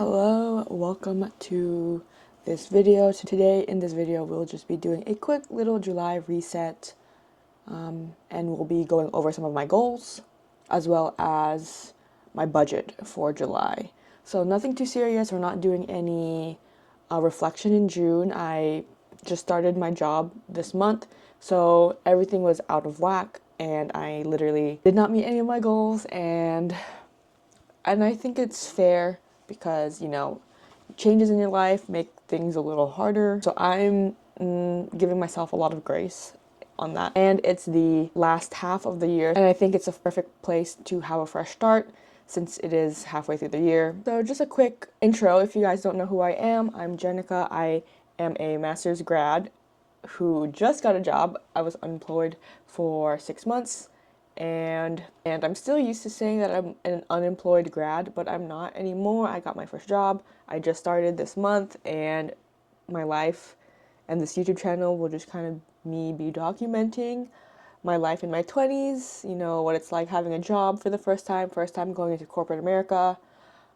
Hello, welcome to this video. So today in this video we'll just be doing a quick little July reset and we'll be going over some of my goals as well as my budget for July. So nothing too serious, we're not doing any reflection in June. I just started my job this month, so everything was out of whack and I literally did not meet any of my goals, and I think it's fair because, changes in your life make things a little harder. So I'm giving myself a lot of grace on that. And it's the last half of the year, and I think it's a perfect place to have a fresh start since it is halfway through the year. So just a quick intro, if you guys don't know who I am, I'm Jenica. I am a master's grad who just got a job. I was unemployed for 6 months. And I'm still used to saying that I'm an unemployed grad, but I'm not anymore. I got my first job. I just started this month, and my life and this YouTube channel will just kind of me be documenting my life in my 20s, what it's like having a job for the first time going into corporate America,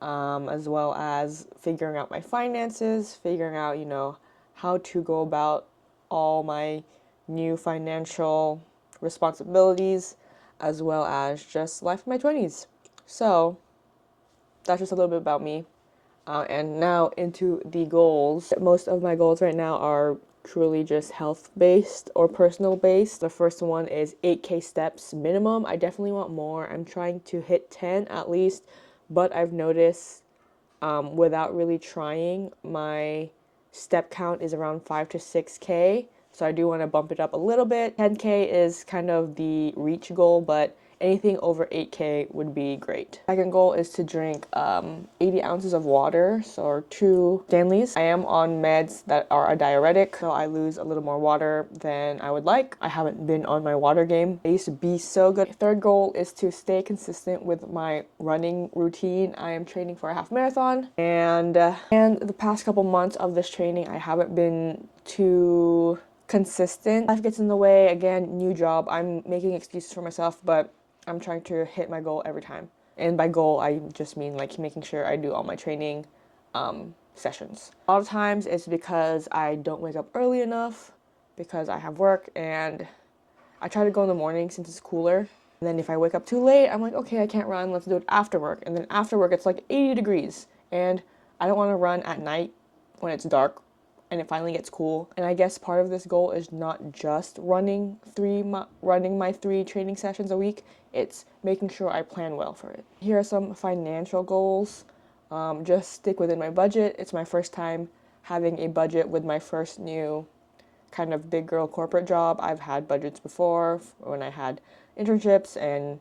as well as figuring out my finances, figuring out, how to go about all my new financial responsibilities, as well as just life in my 20s. So that's just a little bit about me. And now into the goals. Most of my goals right now are truly just health-based or personal-based. The first one is 8K steps minimum. I definitely want more. I'm trying to hit 10 at least, but I've noticed without really trying, my step count is around 5 to 6K. So I do want to bump it up a little bit. 10K is kind of the reach goal, but anything over 8K would be great. Second goal is to drink 80 ounces of water, so 2 Stanleys. I am on meds that are a diuretic, so I lose a little more water than I would like. I haven't been on my water game. I used to be so good. Third goal is to stay consistent with my running routine. I am training for a half marathon, and the past couple months of this training, I haven't been too consistent. Life gets in the way. Again, new job. I'm making excuses for myself, but I'm trying to hit my goal every time. And by goal, I just mean like making sure I do all my training sessions. A lot of times it's because I don't wake up early enough because I have work, and I try to go in the morning since it's cooler. And then if I wake up too late, I'm like, okay, I can't run, let's do it after work. And then after work, it's like 80 degrees. And I don't want to run at night when it's dark and it finally gets cool. And I guess part of this goal is not just running my 3 training sessions a week. It's making sure I plan well for it. Here are some financial goals. Just stick within my budget. It's my first time having a budget with my first new kind of big girl corporate job. I've had budgets before when I had internships and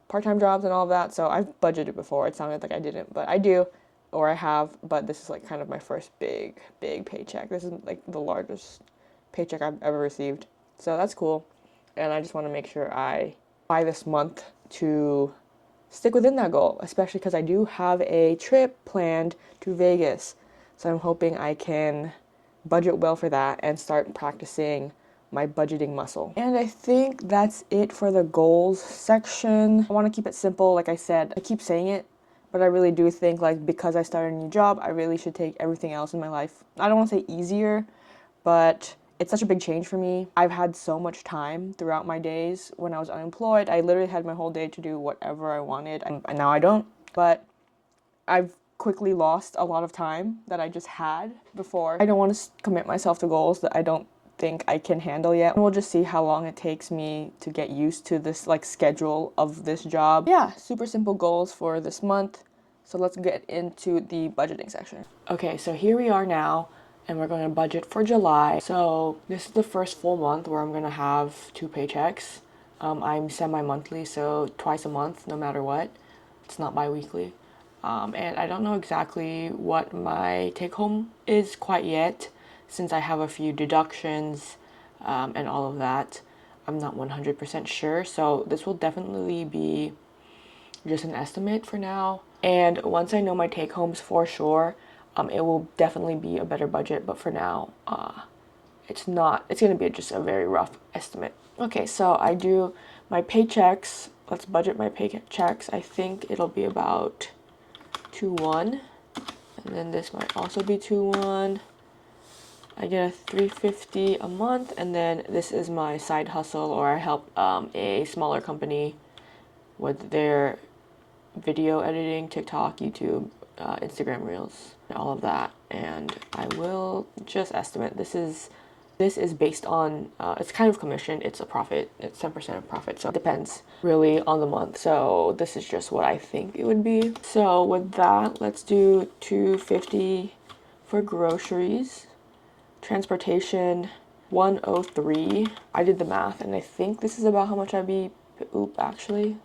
part-time jobs and all of that. So I've budgeted before. It sounded like I didn't, but I do. Or I have, but this is like kind of my first big paycheck. This is like the largest paycheck I've ever received. So that's cool. And I just want to make sure I buy this month to stick within that goal, especially because I do have a trip planned to Vegas. So I'm hoping I can budget well for that and start practicing my budgeting muscle. And I think that's it for the goals section. I want to keep it simple. Like I said, I keep saying it, but I really do think, like, because I started a new job, I really should take everything else in my life, I don't want to say easier, but it's such a big change for me. I've had so much time throughout my days. When I was unemployed, I literally had my whole day to do whatever I wanted, and now I don't. But I've quickly lost a lot of time that I just had before. I don't want to commit myself to goals that I don't think I can handle yet. We'll just see how long it takes me to get used to this like schedule of this job. Yeah, super simple goals for this month. So let's get into the budgeting section. Okay, so here we are now, and we're going to budget for July. So this is the first full month where I'm going to have 2 paychecks. I'm semi-monthly, so twice a month, no matter what. It's not bi-weekly. And I don't know exactly what my take-home is quite yet, since I have a few deductions and all of that. I'm not 100% sure, so this will definitely be just an estimate for now. And once I know my take-homes for sure, it will definitely be a better budget, but for now, it's going to be just a very rough estimate. Okay, so I do my paychecks. Let's budget my paychecks. I think it'll be about 2-1. And then this might also be 2-1. I get a $350 a month, and then this is my side hustle, or I help a smaller company with their video editing, TikTok, YouTube, Instagram Reels, all of that. And I will just estimate this is based on it's kind of commission, it's a profit, it's 10% of profit, so it depends really on the month. So this is just what I think it would be. So with that, let's do $250 for groceries. Transportation, $103. I did the math, and I think this is about how much I'd be. Oop, actually,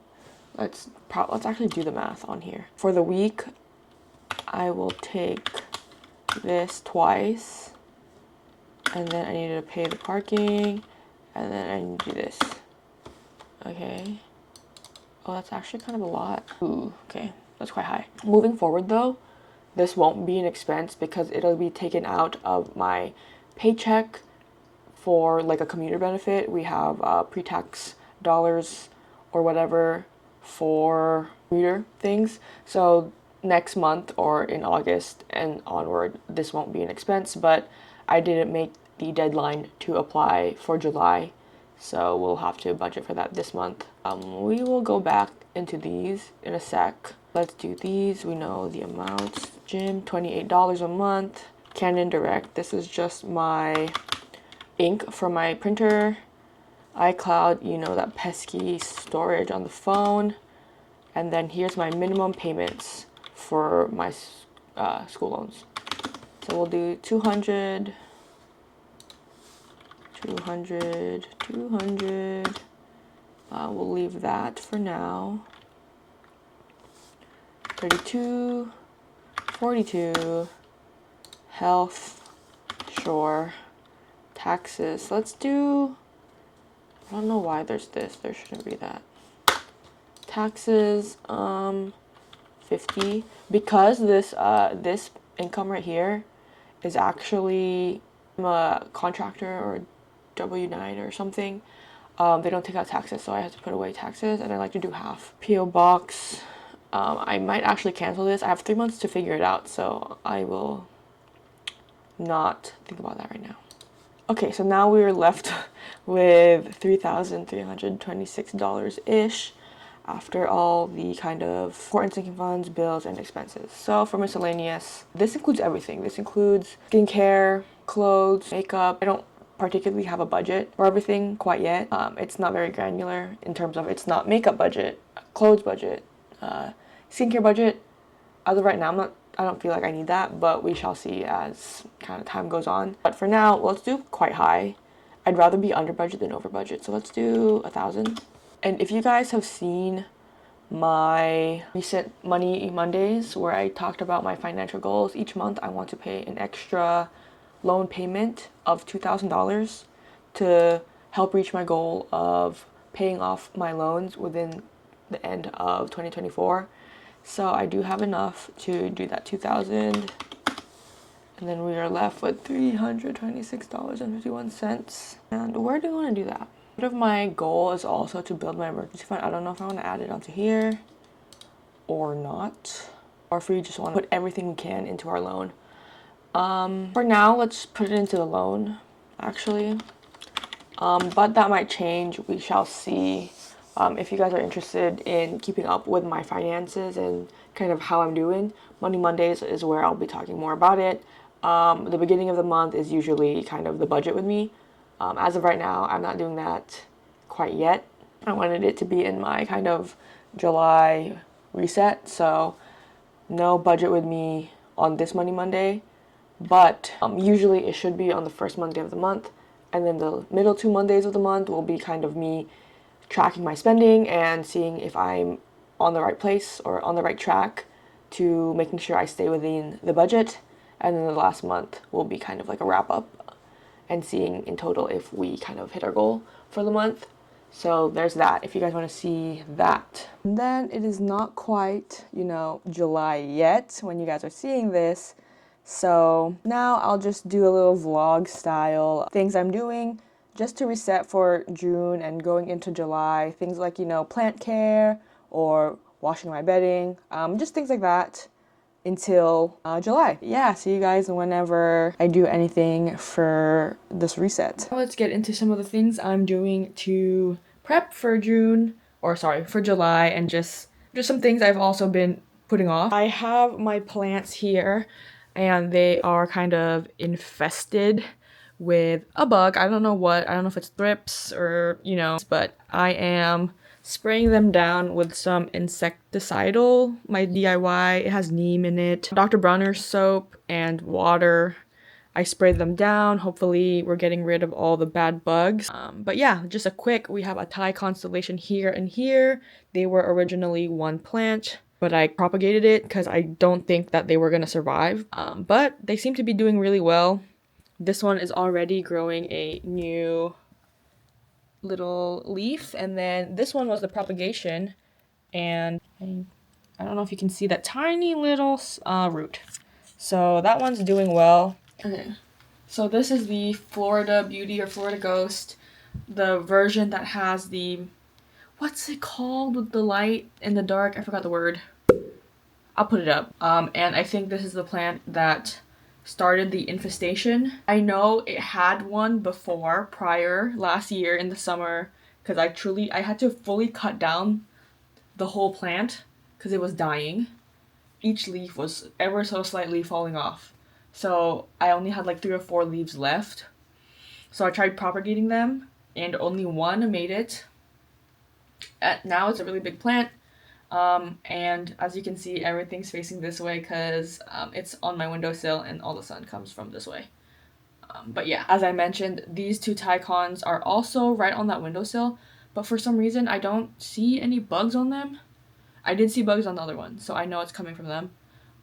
let's actually do the math on here. For the week, I will take this twice, and then I need to pay the parking, and then I need to do this. Okay. Oh, that's actually kind of a lot. Ooh, okay, that's quite high. Moving forward though, this won't be an expense because it'll be taken out of my paycheck for like a commuter benefit. We have pre-tax dollars or whatever for commuter things. So next month or in August and onward, this won't be an expense, but I didn't make the deadline to apply for July, so we'll have to budget for that this month. We will go back into these in a sec. Let's do these. We know the amounts. Gym, $28 a month. Canon Direct, this is just my ink for my printer. iCloud, you know, that pesky storage on the phone. And then here's my minimum payments for my school loans. So we'll do 200, 200, 200. We'll leave that for now. 32, 42, health, sure, taxes. Let's do, I don't know why there's this, there shouldn't be that. Taxes, 50, because this income right here is actually, I'm a contractor or W-9 or something. They don't take out taxes, so I have to put away taxes, and I like to do half. P.O. Box, I might actually cancel this. I have 3 months to figure it out, so I will not think about that right now. Okay, so now we're left with $3,326-ish after all the kind of important sinking funds, bills, and expenses. So for miscellaneous, this includes everything. This includes skincare, clothes, makeup. I don't particularly have a budget for everything quite yet. It's not very granular in terms of it's not makeup budget, clothes budget, skincare budget. As of right now, I don't feel like I need that, but we shall see as kind of time goes on. But for now, let's do quite high. I'd rather be under budget than over budget, so let's do 1,000. And if you guys have seen my recent Money Mondays where I talked about my financial goals, each month I want to pay an extra loan payment of $2,000 to help reach my goal of paying off my loans within the end of 2024. So I do have enough to do that 2,000, and then we are left with $326.51. And where do we want to do that? Part of my goal is also to build my emergency fund. I don't know if I want to add it onto here or not, or if we just want to put everything we can into our loan. For now, let's put it into the loan, actually. But that might change. We shall see. If you guys are interested in keeping up with my finances and kind of how I'm doing, Money Mondays is where I'll be talking more about it. The beginning of the month is usually kind of the budget with me. As of right now, I'm not doing that quite yet. I wanted it to be in my kind of July reset, so no budget with me on this Money Monday. But usually it should be on the first Monday of the month, and then the middle 2 Mondays of the month will be kind of me tracking my spending and seeing if I'm on the right place or on the right track to making sure I stay within the budget. And then the last month will be kind of like a wrap up and seeing in total if we kind of hit our goal for the month. So there's that, if you guys want to see that. And then it is not quite, July yet when you guys are seeing this. So now I'll just do a little vlog style things I'm doing just to reset for June and going into July. Things like, plant care or washing my bedding, just things like that until July. Yeah, see you guys whenever I do anything for this reset. Now let's get into some of the things I'm doing to prep for for July, and just some things I've also been putting off. I have my plants here and they are kind of infested with a bug. I don't know what. I don't know if it's thrips or, but I am spraying them down with some insecticidal, my DIY. It has neem in it, Dr. Bronner's soap, and water. I sprayed them down. Hopefully we're getting rid of all the bad bugs. But yeah, just a quick, we have a Thai constellation here and here. They were originally one plant, but I propagated it because I don't think that they were going to survive. But they seem to be doing really well. This one is already growing a new little leaf, and then this one was the propagation, and I don't know if you can see that tiny little root. So that one's doing well. Okay, so this is the Florida Beauty or Florida Ghost, the version that has the, what's it called with the light and the dark? I forgot the word. I'll put it up. And I think this is the plant that started the infestation. I know it had one prior last year in the summer, because I had to fully cut down the whole plant because it was dying. Each leaf was ever so slightly falling off. So I only had like 3 or 4 leaves left. So I tried propagating them and only one made it. Now it's a really big plant. And as you can see, everything's facing this way because it's on my windowsill and all the sun comes from this way. But yeah, as I mentioned, these 2 Tycons are also right on that windowsill, but for some reason I don't see any bugs on them. I did see bugs on the other one, so I know it's coming from them.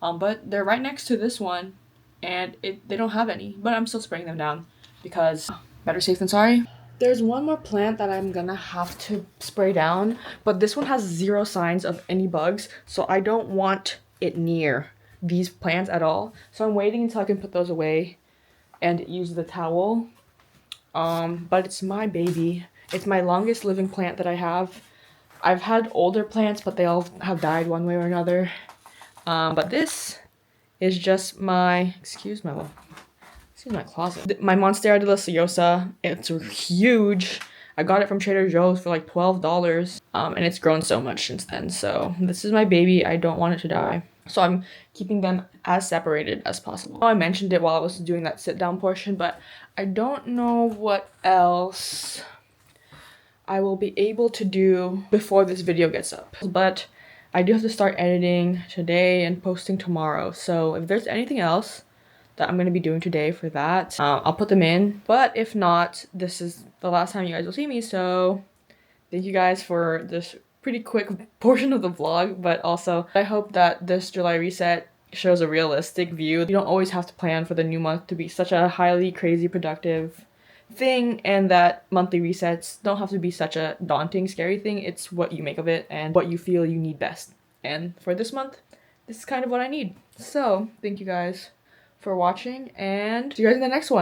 But they're right next to this one, and they don't have any, but I'm still spraying them down because better safe than sorry. There's one more plant that I'm gonna have to spray down, but this one has 0 signs of any bugs, so I don't want it near these plants at all. So I'm waiting until I can put those away and use the towel. But it's my baby. It's my longest living plant that I have. I've had older plants, but they all have died one way or another. But this is just my, excuse my closet. My Monstera deliciosa. It's huge. I got it from Trader Joe's for like $12. And it's grown so much since then. So this is my baby. I don't want it to die. So I'm keeping them as separated as possible. I mentioned it while I was doing that sit down portion, but I don't know what else I will be able to do before this video gets up. But I do have to start editing today and posting tomorrow. So if there's anything else that I'm going to be doing today for that, I'll put them in. But if not, this is the last time you guys will see me. So thank you guys for this pretty quick portion of the vlog. But also, I hope that this July reset shows a realistic view. You don't always have to plan for the new month to be such a highly crazy productive thing, and that monthly resets don't have to be such a daunting, scary thing. It's what you make of it and what you feel you need best. And for this month, this is kind of what I need. So thank you guys for watching, and see you guys in the next one.